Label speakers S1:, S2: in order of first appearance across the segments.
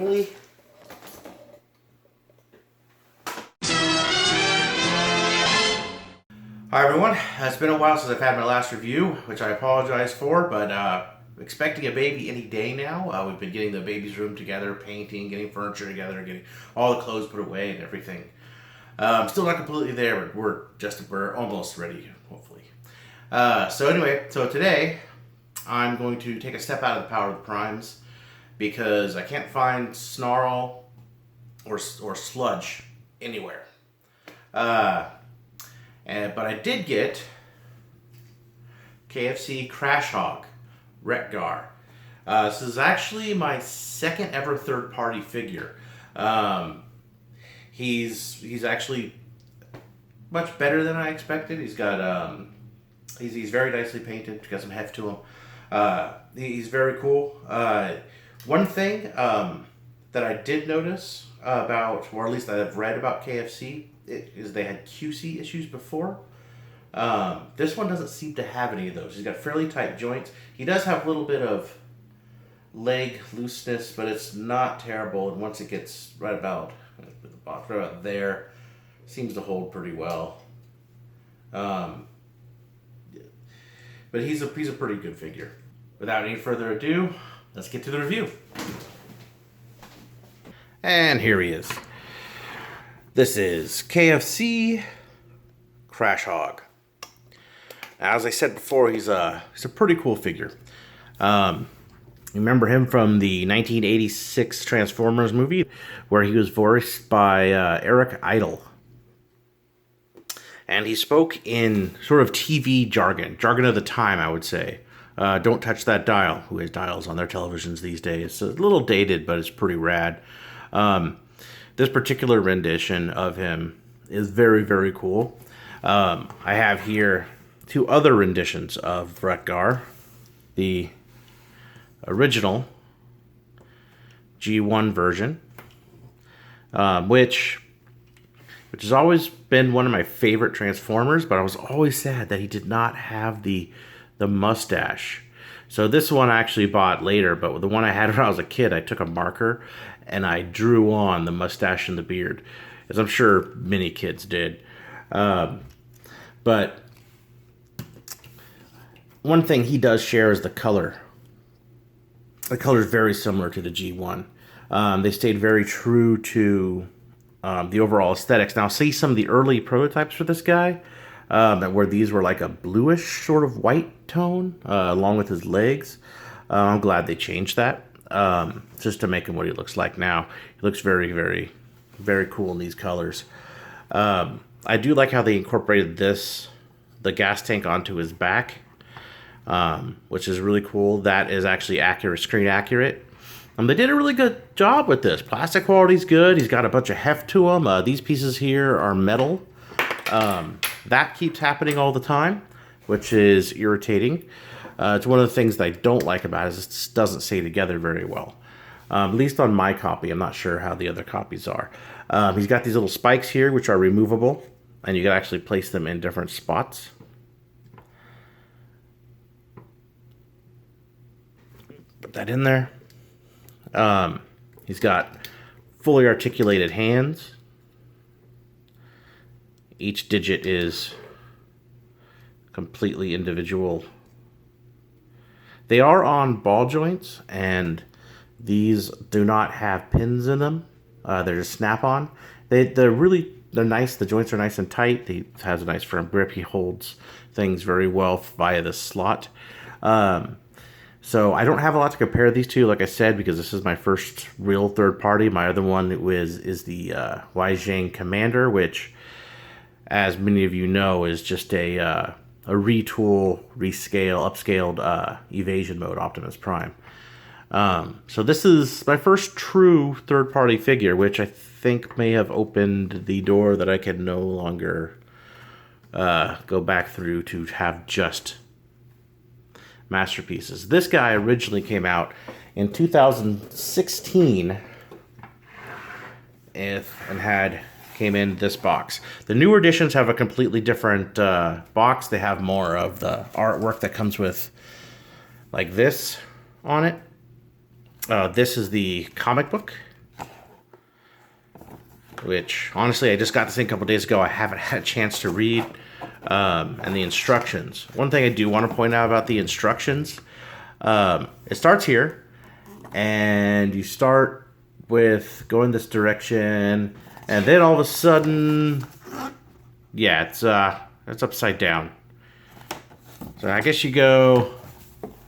S1: Really? Hi everyone, it's been a while since I've had my last review, which I apologize for, but expecting a baby any day now. We've been getting the baby's room together, painting, getting furniture together, getting all the clothes put away and everything. Still not completely there, but we're almost ready, hopefully. So today I'm going to take a step out of the power of the primes because I can't find Snarl or Sludge anywhere. But I did get KFC CRASH HOG, WreckGar. This is actually my second ever third-party figure. He's actually much better than I expected. He's got he's very nicely painted. He's got some heft to him. He's very cool. One thing that I did notice about, or at least I've read about KFC, is they had QC issues before. This one doesn't seem to have any of those. He's got fairly tight joints. He does have a little bit of leg looseness, but it's not terrible. And once it gets right about there, seems to hold pretty well. But he's a pretty good figure. Without any further ado, let's get to the review. And here he is. This is KFC CRASH HOG. As I said before, he's a pretty cool figure. You remember him from the 1986 Transformers movie, where he was voiced by Eric Idle. And he spoke in sort of TV jargon of the time, I would say. Don't touch that dial. Who has dials on their televisions these days? It's a little dated, but it's pretty rad. This particular rendition of him is very, very cool. I have here two other renditions of WreckGar. The original G1 version, which has always been one of my favorite Transformers, but I was always sad that he did not have the mustache. So this one I actually bought later, but the one I had when I was a kid, I took a marker and I drew on the mustache and the beard, as I'm sure many kids did. But one thing he does share is the color. The color is very similar to the G1. They stayed very true to the overall aesthetics. Now, see some of the early prototypes for this guy, where these were like a bluish sort of white tone, along with his legs. I'm glad they changed that, just to make him what he looks like now. He looks very, very, very cool in these colors. I do like how they incorporated the gas tank onto his back, which is really cool. That is actually screen accurate. They did a really good job with this. Plastic quality's good. He's got a bunch of heft to him. These pieces here are metal. That keeps happening all the time, which is irritating. It's one of the things that I don't like about it, is it just doesn't stay together very well. At least on my copy. I'm not sure how the other copies are. He's got these little spikes here, which are removable, and you can actually place them in different spots. Put that in there. He's got fully articulated hands. Each digit is completely individual. They are on ball joints, and these do not have pins in them. They're just snap-on. They're nice. The joints are nice and tight. He has a nice firm grip. He holds things very well via the slot. So I don't have a lot to compare these two, like I said, because this is my first real third party. My other one is the Weijing Commander, which, as many of you know, is just a retool, upscaled evasion mode Optimus Prime. So this is my first true third party figure, which I think may have opened the door that I can no longer go back through to have just masterpieces. This guy originally came out in 2016 and came in this box. The newer editions have a completely different box. They have more of the artwork that comes with like this on it. This is the comic book which honestly I just got this thing a couple days ago. I haven't had a chance to read, and the instructions. One thing I do want to point out about the instructions, it starts here, and you start with going this direction, and then all of a sudden, yeah, it's upside down. So I guess you go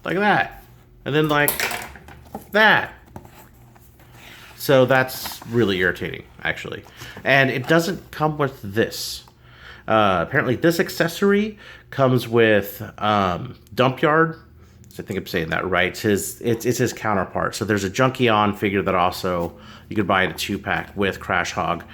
S1: like that, and then like that. So that's really irritating, actually. And it doesn't come with this. Apparently this accessory comes with Dump Yard. So I think I'm saying that right. It's his counterpart. So there's a Junkion figure that also you could buy in a 2-pack with Crash Hog.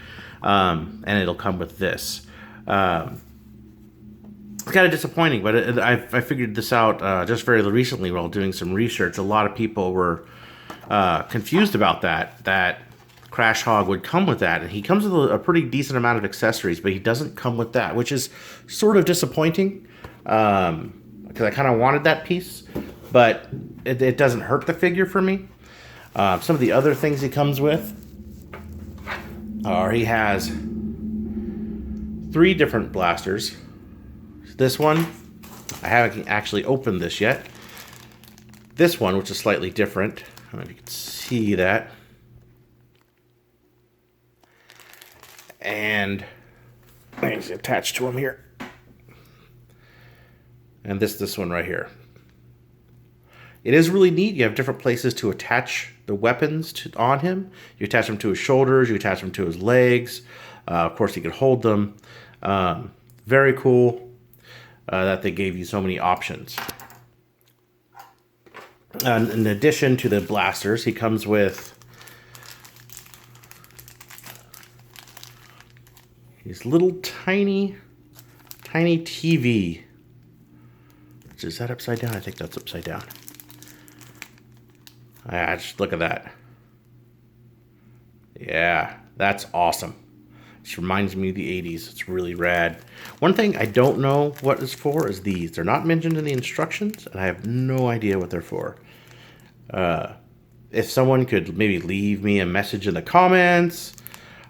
S1: And it'll come with this. It's kind of disappointing, but I figured this out just very recently while doing some research. A lot of people were confused about that Crash Hog would come with that, and he comes with a pretty decent amount of accessories, but he doesn't come with that, which is sort of disappointing, because I kind of wanted that piece, but it doesn't hurt the figure for me. Some of the other things he comes with are he has 3 different blasters. This one, I haven't actually opened this yet. This one, which is slightly different. I don't know if you can see that. And things attached to him here. And this one right here. It is really neat. You have different places to attach the weapons on him. You attach them to his shoulders. You attach them to his legs. Of course, you can hold them. Very cool that they gave you so many options. In addition to the blasters, he comes with these little tiny TV. Is that upside down? I think that's upside down. Just look at that. Yeah, that's awesome. This reminds me of the 80s. It's really rad. One thing I don't know what it's for is these. They're not mentioned in the instructions, and I have no idea what they're for. If someone could maybe leave me a message in the comments,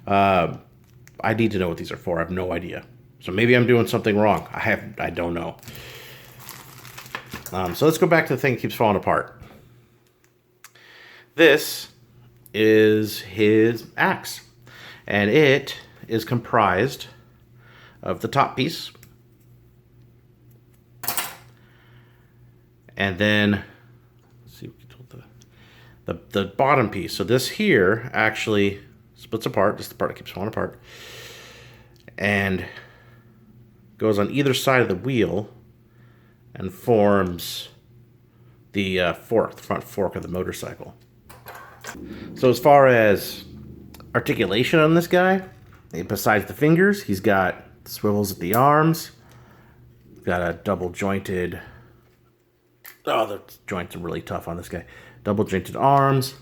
S1: I need to know what these are for. I have no idea. So maybe I'm doing something wrong. I don't know. So let's go back to the thing that keeps falling apart. This is his axe, and it is comprised of the top piece, and then let's see, the bottom piece. So this here actually splits apart. This is the part that keeps falling apart, and goes on either side of the wheel and forms the front fork of the motorcycle. So as far as articulation on this guy, besides the fingers, he's got swivels at the arms, got a double jointed, the joints are really tough on this guy, double jointed arms,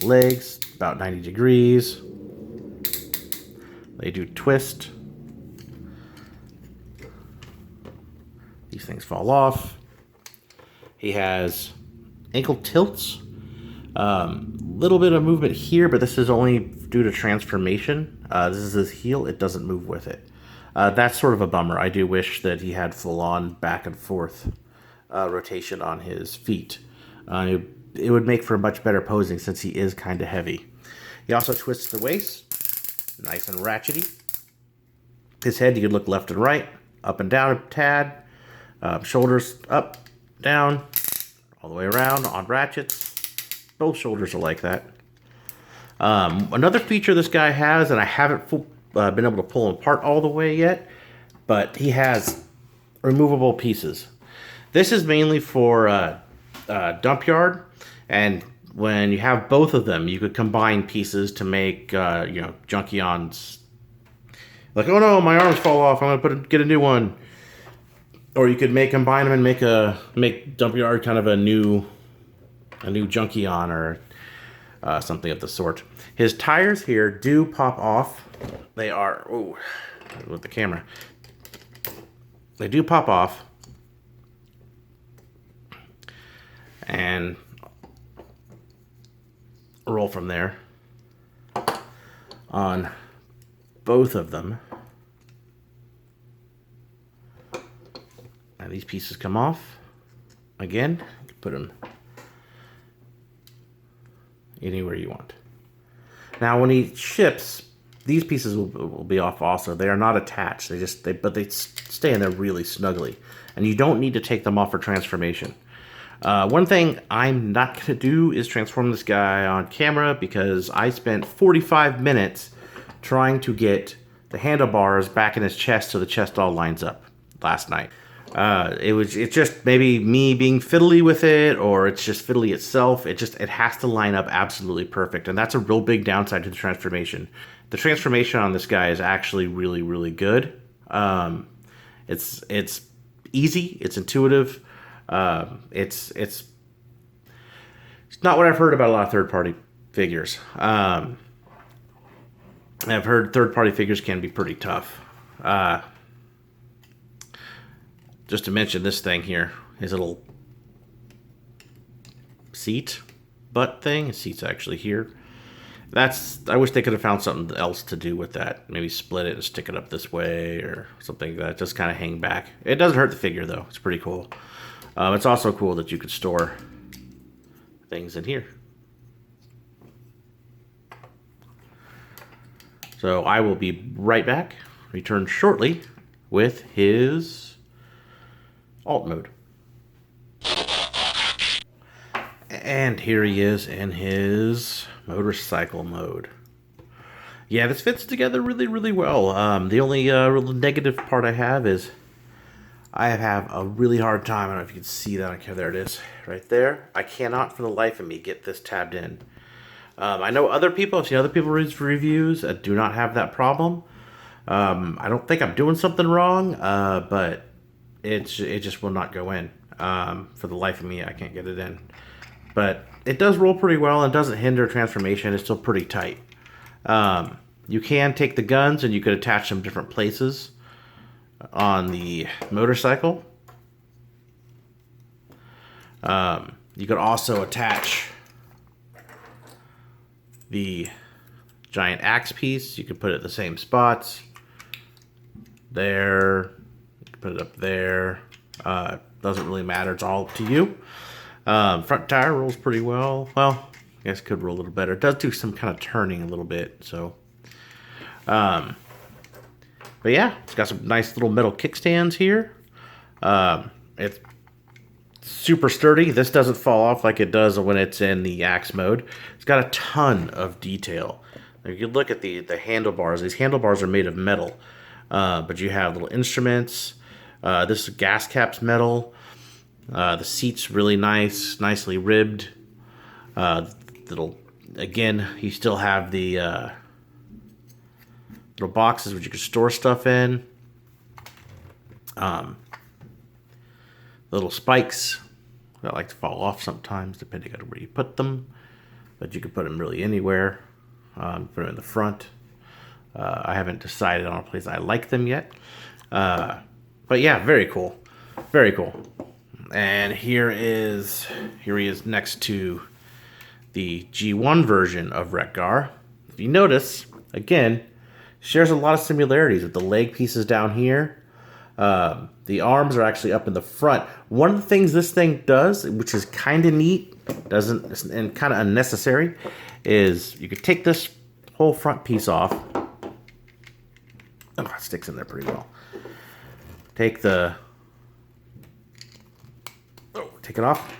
S1: legs about 90 degrees, they do twist, these things fall off. He has ankle tilts, little bit of movement here, but this is only due to transformation. This is his heel. It doesn't move with it. That's sort of a bummer. I do wish that he had full-on back and forth rotation on his feet. It would make for much better posing since he is kind of heavy. He also twists the waist, nice and ratchety. His head, you can look left and right, up and down a tad. Shoulders up, down, all the way around on ratchets. Both shoulders are like that. Another feature this guy has, and I haven't been able to pull him apart all the way yet, but he has removable pieces. This is mainly for Dump Yard, and when you have both of them, you could combine pieces to make Junkions. Like, oh no, my arms fall off, I'm gonna get a new one. Or you could combine them and make Dump Yard kind of a new Junkion or something of the sort. His tires here do pop off. They are, with the camera. They do pop off. And roll from there. on both of them. Now these pieces come off. Again, put them anywhere you want. Now when he ships, these pieces will be off also. They are not attached. But they stay in there really snugly. And you don't need to take them off for transformation. One thing I'm not going to do is transform this guy on camera because I spent 45 minutes trying to get the handlebars back in his chest so the chest all lines up last night. It's just maybe me being fiddly with it, or it's just fiddly itself. It has to line up absolutely perfect, and that's a real big downside to the transformation. The transformation on this guy is actually really, really good. It's easy, it's intuitive. It's not what I've heard about a lot of third-party figures. I've heard third-party figures can be pretty tough. Just to mention this thing here, his little butt thing. His seat's actually here. I wish they could have found something else to do with that. Maybe split it and stick it up this way or something like that. Just kind of hang back. It doesn't hurt the figure though. It's pretty cool. It's also cool that you could store things in here. So I will be right back. Return shortly with his alt mode. And here he is in his motorcycle mode. Yeah, this fits together really, really well. The only real negative part I have is I have a really hard time. I don't know if you can see that. Okay, there it is, right there. I cannot, for the life of me, get this tabbed in. I know other people. I've seen other people's reviews that do not have that problem. I don't think I'm doing something wrong, but it just will not go in. For the life of me, I can't get it in. But it does roll pretty well and doesn't hinder transformation. It's still pretty tight. You can take the guns and you could attach them different places on the motorcycle. You could also attach the giant axe piece. You could put it at the same spots. There. You can put it up there. Doesn't really matter. It's all up to you. Front tire rolls pretty well. Well, I guess it could roll a little better. It does do some kind of turning a little bit. So, but yeah, it's got some nice little metal kickstands here. It's super sturdy. This doesn't fall off like it does when it's in the axe mode. It's got a ton of detail. If you look at the handlebars, these handlebars are made of metal, but you have little instruments. This gas cap's metal. The seat's really nice, nicely ribbed. Again, you still have the little boxes which you can store stuff in. Little spikes that like to fall off sometimes, depending on where you put them. But you can put them really anywhere. Put them in the front. I haven't decided on a place I like them yet. But yeah, very cool. Very cool. And here he is next to the G1 version of WreckGar. If you notice, again, shares a lot of similarities with the leg pieces down here. The arms are actually up in the front. One of the things this thing does, which is kind of neat, and kind of unnecessary, is you could take this whole front piece off. Oh, it sticks in there pretty well. Take it off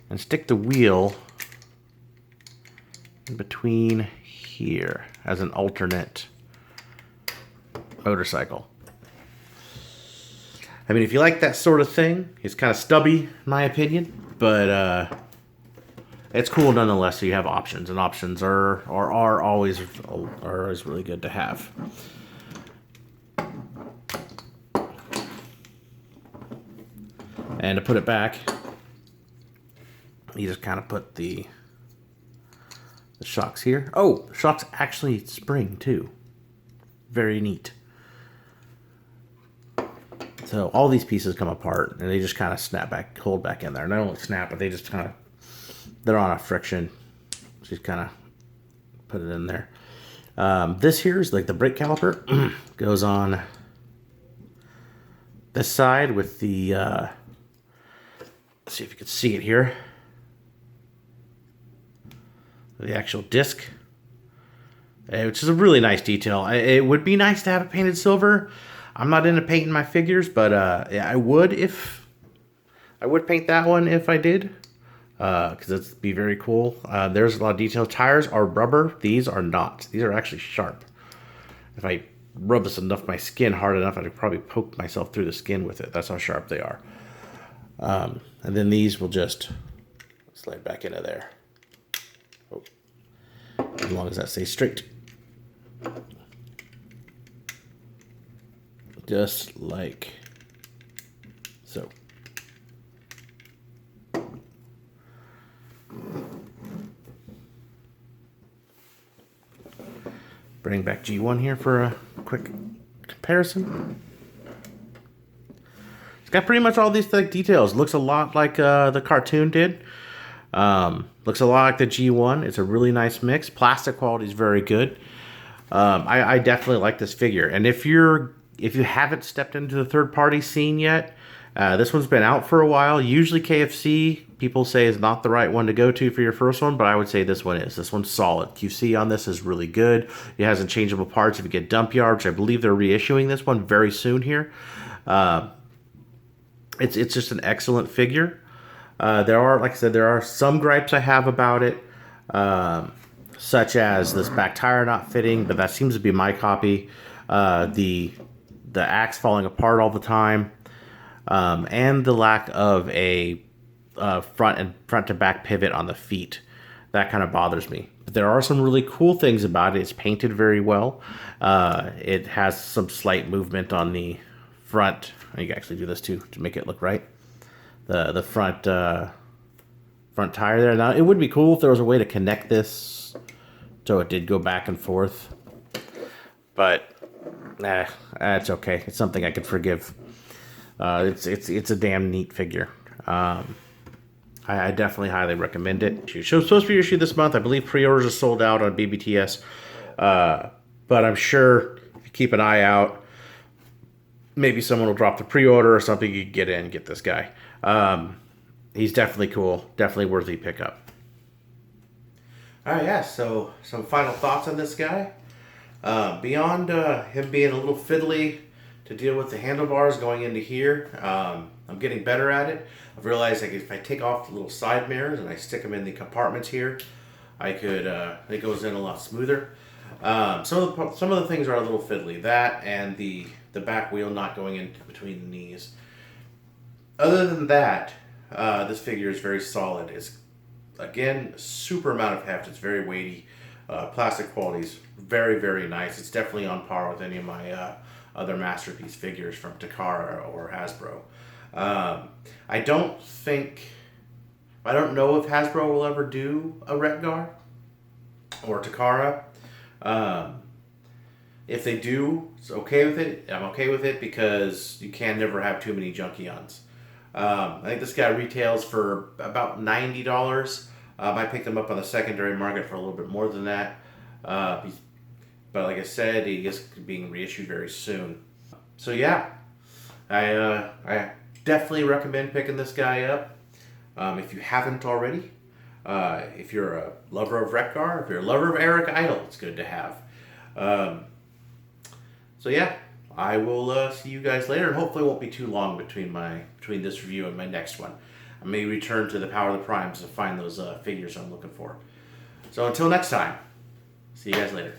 S1: and stick the wheel in between here as an alternate motorcycle. I mean, if you like that sort of thing, it's kind of stubby, in my opinion, but it's cool nonetheless. So you have options, and options are always really good to have. And to put it back, you just kind of put the shocks here. Oh, the shocks actually spring too. Very neat. So all these pieces come apart and they just kind of snap back, hold back in there. And they don't snap, but they just kind of, they're on a friction. Just kind of put it in there. This here is like the brake caliper. Goes on this side with the, let's see if you can see it here. The actual disc, which is a really nice detail. It would be nice to have it painted silver. I'm not into painting my figures, but yeah, I would paint that one if I did, because it'd be very cool. There's a lot of detail. Tires are rubber. These are not. These are actually sharp. If I rub this enough, my skin hard enough, I could probably poke myself through the skin with it. That's how sharp they are. And then these will just slide back into there. Oh. As long as that stays straight. Just like so. Bring back G1 here for a quick comparison. It's got pretty much all these like details. Looks a lot like the cartoon did. Looks a lot like the G1. It's a really nice mix. Plastic quality is very good. I definitely like this figure. And if you haven't stepped into the third-party scene yet, this one's been out for a while. Usually KFC, people say, is not the right one to go to for your first one, but I would say this one is. This one's solid. QC on this is really good. It has changeable parts if you get dump yard, which I believe they're reissuing this one very soon here. It's just an excellent figure. There are, like I said, there are some gripes I have about it, such as this back tire not fitting, but that seems to be my copy. The axe falling apart all the time, and the lack of a front to back pivot on the feet. That kind of bothers me. But there are some really cool things about it. It's painted very well. It has some slight movement on the front. You can actually do this too to make it look right. The front tire there. Now it would be cool if there was a way to connect this so it did go back and forth, but it's okay. It's something I could forgive. It's a damn neat figure. I definitely highly recommend it. It's supposed to be issued this month. I believe pre-orders are sold out on BBTS, but I'm sure if you keep an eye out, maybe someone will drop the pre-order or something. You can get in, get this guy. He's definitely cool. Definitely worthy pickup. All right, yeah, so some final thoughts on this guy. Beyond him being a little fiddly to deal with the handlebars going into here, I'm getting better at it. I've realized like if I take off the little side mirrors and I stick them in the compartments here, I could it goes in a lot smoother. Some of the things are a little fiddly. That and the back wheel not going in between the knees. Other than that, this figure is very solid. It's, again, super amount of heft. It's very weighty. Plastic quality is very, very nice. It's definitely on par with any of my other Masterpiece figures from Takara or Hasbro. I don't know if Hasbro will ever do a WreckGar or Takara. If they do, it's okay with it. I'm okay with it because you can never have too many Junkions. I think this guy retails for about $90. I picked him up on the secondary market for a little bit more than that. But like I said, he is being reissued very soon. So yeah, I definitely recommend picking this guy up if you haven't already. If you're a lover of WreckGar, if you're a lover of Eric Idle, it's good to have. So yeah, I will see you guys later, and hopefully it won't be too long between this review and my next one. I may return to the Power of the Primes to find those figures I'm looking for. So until next time, see you guys later.